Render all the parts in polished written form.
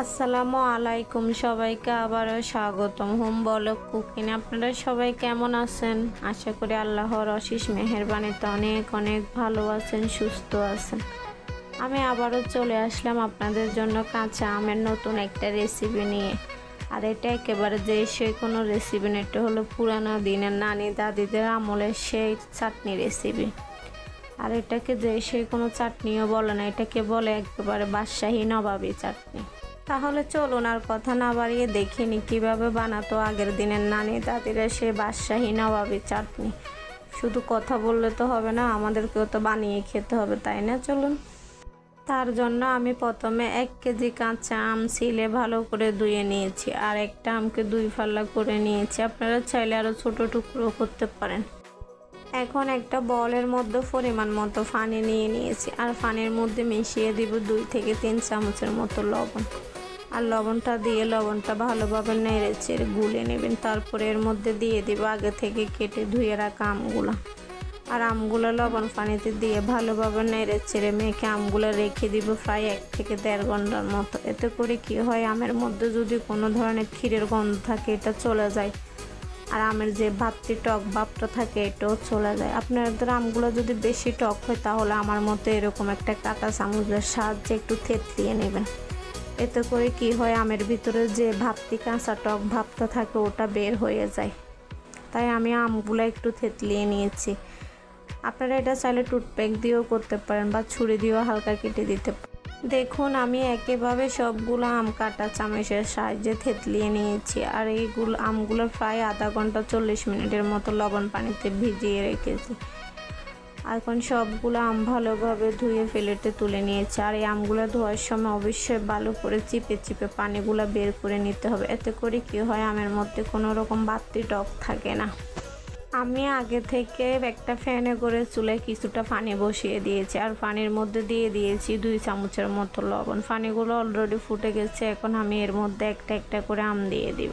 আসসালামু আলাইকুম, সবাইকে আবারও স্বাগতম হোম ব্লগ কুকিং। আপনারা সবাই কেমন আছেন? আশা করি আল্লাহর অশেষ মেহেরবানিতে অনেক অনেক ভালো আছেন, সুস্থ আছেন। আমি আবারও চলে আসলাম আপনাদের জন্য কাঁচা আমের নতুন একটা রেসিপি নিয়ে। আর এটা একেবারে যে সেই কোনো রেসিপি না, এটা হলো পুরানো দিনের নানি দাদিদের আমলের সেই চাটনি রেসিপি। আর এটাকে যে সেই কোনো চাটনিও বলে না, এটাকে বলে একেবারে বাদশাহী নবাবী চাটনি। তাহলে চলুন আর কথা না বাড়িয়ে দেখিনি কীভাবে বানাতো আগের দিনের নানি দাদিরা সেই বাদশাহী নবাবী চাটনি। শুধু কথা বললে তো হবে না, আমাদেরকেও তো বানিয়ে খেতে হবে, তাই না? চলুন। তার জন্য আমি প্রথমে 1 কেজি কাঁচা আম ছিলে ভালো করে ধুয়ে নিয়েছি, আর একটা আমকে 2 ফাল্লা করে নিয়েছি। আপনারা চাইলে আরও ছোটো টুকরো করতে পারেন। এখন একটা বলের মধ্যে পরিমাণ মতো পানি নিয়ে নিয়েছি, আর পানির মধ্যে মিশিয়ে দিব 2 থেকে 3 চামচের মতো লবণ। আর লবণটা দিয়ে লবণটা ভালোভাবে নেড়ে চেড়ে গুলে নেবেন। তারপরে এর মধ্যে দিয়ে দিব আগে থেকে কেটে ধুয়ে রাখা আমগুলো। আর আমগুলো লবণ পানিতে দিয়ে ভালোভাবে নেড়ে চেড়ে মেখে আমগুলো রেখে দিব প্রায় 1 থেকে 1.5 ঘন্টার মতো। এতে করে কি হয়, আমের মধ্যে যদি কোনো ধরনের ক্ষীরের গন্ধ থাকে এটা চলে যায়, আর আমের যে ভাতটি টক ভাবটা থাকে এটাও চলে যায়। আপনাদের আমগুলো যদি বেশি টক হয় তাহলে আমার মতো এরকম একটা কাঁটা চামচের সাহায্যে একটু থেতলিয়ে নেবেন। এতে করে কি হয়, আমের ভিতরে যে ভাবটি কাঁচা টক ভাবটা থাকে ওটা বের হয়ে যায়। তাই আমি আমগুলো একটু থেতলিয়ে নিয়েছি। আপনারা এটা চাইলে টুথপিক দিয়েও করতে পারেন বা ছুরি দিয়েও হালকা কেটে দিতে পারেন। দেখুন আমি একেভাবে সবগুলো আম কাটা চামচের সাহায্যে থেতলিয়ে নিয়েছি। আর এইগুলো আমগুলো প্রায় আধা ঘন্টা 40 মিনিটের মতো লবণ পানিতে ভিজিয়ে রেখেছি। এখন সবগুলো আম ভালোভাবে ধুয়ে প্লেটে তুলে নিয়েছি। আর এই আমগুলো ধোয়ার সময় অবশ্যই ভালো করে চিপে চিপে পানিগুলো বের করে নিতে হবে। এতে করে কি হয়, আমের মধ্যে কোনো রকম বাড়তি টক থাকে না। আমি আগে থেকে একটা ফ্যানে করে চুলায় কিছুটা পানি বসিয়ে দিয়েছি, আর পানির মধ্যে দিয়ে দিয়েছি 2 চামচের মতো লবণ। পানিগুলো অলরেডি ফুটে গেছে। এখন আমি এর মধ্যে একটা একটা করে আম দিয়ে দিব।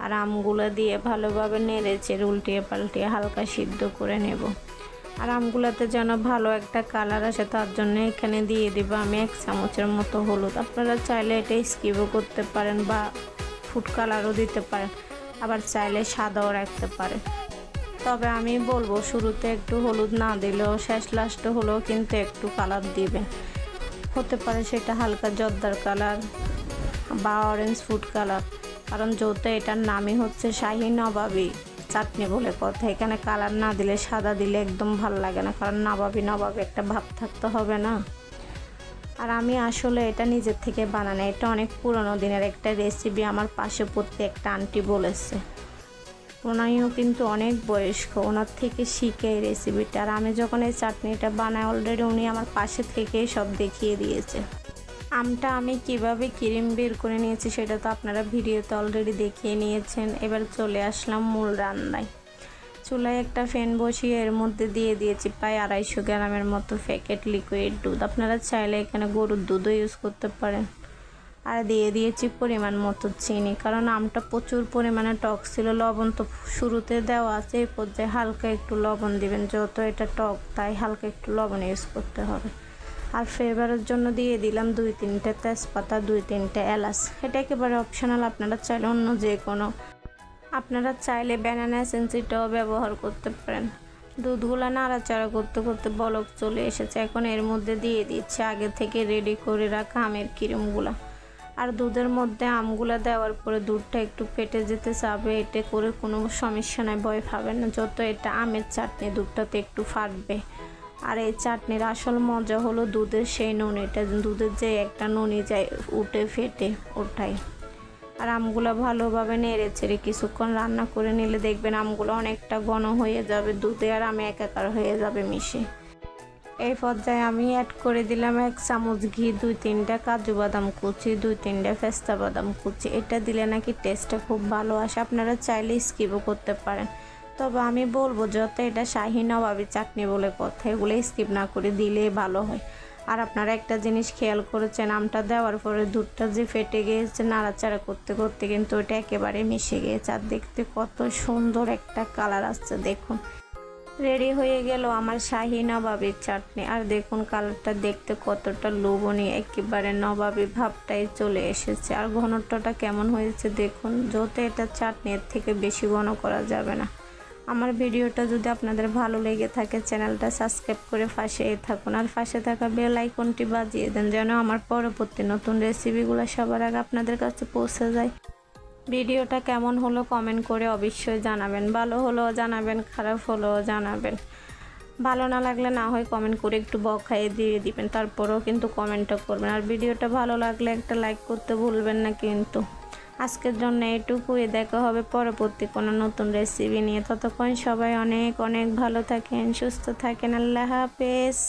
আর আমগুলো দিয়ে ভালোভাবে নেড়ে চেড়ে উল্টিয়ে পাল্টিয়ে হালকা সিদ্ধ করে নেব। আর আমগুলোতে যেন ভালো একটা কালার আসে তার জন্য এখানে দিয়ে দিব আমি 1 চামচের মতো হলুদ। আপনারা চাইলে এটা স্কিপও করতে পারেন বা ফুড কালারও দিতে পারেন, আবার চাইলে সাদাও রাখতে পারেন। তবে আমি বলবো শুরুতে একটু হলুদ না দিলেও শেষ লাস্টে হলেও কিন্তু একটু কালার দিবেন। হতে পারে সেটা হালকা জর্দার কালার বা অরেঞ্জ ফুড কালার, কারণ যেহেতু এটার নামই হচ্ছে শাহী নবাবী চাটনি বলে কথা। এখানে কালার না দিলে, সাদা দিলে একদম ভালো লাগে না, কারণ নবাবী নবাবী একটা ভাব থাকতে হবে না। আর আমি আসলে এটা নিজের থেকে বানানো, এটা অনেক পুরনো দিনের একটা রেসিপি। আমার পাশে পড়তে একটা আন্টি বলেছে, ওনাইও কিন্তু অনেক বয়স্ক, ওনার থেকে শিখে এই রেসিপিটা। আর আমি যখন এই চাটনিটা বানাই অলরেডি উনি আমার পাশে থেকেই সব দেখিয়ে দিয়েছে। আমটা আমি কিভাবে ক্রিম বের করে নিয়েছি সেটা তো আপনারা ভিডিওতে অলরেডি দেখিয়ে নিয়েছেন। এবার চলে আসলাম মূল রান্নায়। চুলায় একটা ফ্যান বসিয়ে এর মধ্যে দিয়ে দিয়েছি প্রায় 250 গ্রামের মতো প্যাকেট লিকুইড দুধ। আপনারা চাইলে এখানে গরুর দুধও ইউজ করতে পারেন। আর দিয়ে দিয়েছি পরিমাণ মতো চিনি, কারণ আমটা প্রচুর পরিমাণে টক ছিল। লবণ তো শুরুতে দেওয়া আছে, এই পর্যায়ে হালকা একটু লবণ দিবেন, যত এটা টক তাই হালকা একটু লবণ ইউজ করতে হবে। আর ফ্লেভারের জন্য দিয়ে দিলাম 2-3টে তেজপাতা, 2-3টে এলাচ। এটা একেবারে অপশনাল, আপনারা চাইলে অন্য যে কোনো, আপনারা চাইলে ব্যানানা এসেন্সটাও ব্যবহার করতে পারেন। দুধগুলো নাড়াচাড়া করতে করতে বলক চলে এসেছে। এখন এর মধ্যে দিয়ে দিচ্ছি আগে থেকে রেডি করে রাখা আমের ক্রিমগুলো। আর দুধের মধ্যে আমগুলো দেওয়ার পরে দুধটা একটু ফেটে যেতে চাবে, এতে করে কোনো সমস্যা নয়, ভয় পাবেন না। যত এটা আমের চাটনি, দুধটাতে একটু ফাটবে। আর এই চাটনির আসল মজা হলো দুধের সেই নুনিটা, দুধের যে একটা নুনি যায় উঠে ফেটে ওঠাই। আর আমগুলো ভালোভাবে নেড়ে চেড়ে কিছুক্ষণ রান্না করে নিলে দেখবেন আমগুলো অনেকটা ঘন হয়ে যাবে, দুধে আর আমে একাকার হয়ে যাবে মিশে। এই পর্যায়ে আমি অ্যাড করে দিলাম 1 চামচ ঘি, 2-3টা কাজু বাদাম কুচি, 2-3টা পেস্তা বাদাম কুচি। এটা দিলে নাকি টেস্টটা খুব ভালো আসে। আপনারা চাইলে স্কিপও করতে পারেন, তবে আমি বলবো যত এটা শাহী নবাবী চাটনি বলে কথা, এগুলো স্কিপ না করে দিলেই ভালো হয়। আর আপনারা একটা জিনিস খেয়াল করেছেন, আমটা দেওয়ার পরে দুধটা যে ফেটে গিয়েছে, নাড়াচাড়া করতে করতে কিন্তু ওটা একেবারে মিশে গিয়েছে। আর দেখতে কত সুন্দর একটা কালার আসছে দেখুন। রেডি হয়ে গেল আমার শাহি নবাবী চাটনি। আর দেখুন কালারটা দেখতে কতটা লোভনীয়, একেবারে নবাবী ভাবটাই চলে এসেছে। আর ঘনত্বটা কেমন হয়েছে দেখুন, যত এটা চাটনি এর থেকে বেশি ঘন করা যাবে না। আমার ভিডিওটা যদি আপনাদের ভালো লেগে থাকে চ্যানেলটা সাবস্ক্রাইব করে পাশেই থাকুন, আর পাশে থাকা বেল আইকনটি বাজিয়ে দেন যেন আমার পরবর্তী নতুন রেসিপিগুলো সবার আগে আপনাদের কাছে পৌঁছে যায়। ভিডিওটা কেমন হলো কমেন্ট করে অবশ্যই জানাবেন, ভালো হলেও জানাবেন, খারাপ হলেও জানাবেন। ভালো না লাগলে না হয় কমেন্ট করে একটু বকায়ে দিয়ে দিবেন, তারপরেও কিন্তু কমেন্টটা করবেন। আর ভিডিওটা ভালো লাগলে একটা লাইক করতে ভুলবেন না কিন্তু। আজকের জন্য এটুকুই, দেখা হবে পরবর্তী কোনো নতুন রেসিপি নিয়ে। ততক্ষণ সবাই অনেক অনেক ভালো থাকেন, সুস্থ থাকেন। আল্লাহ হাফেজ।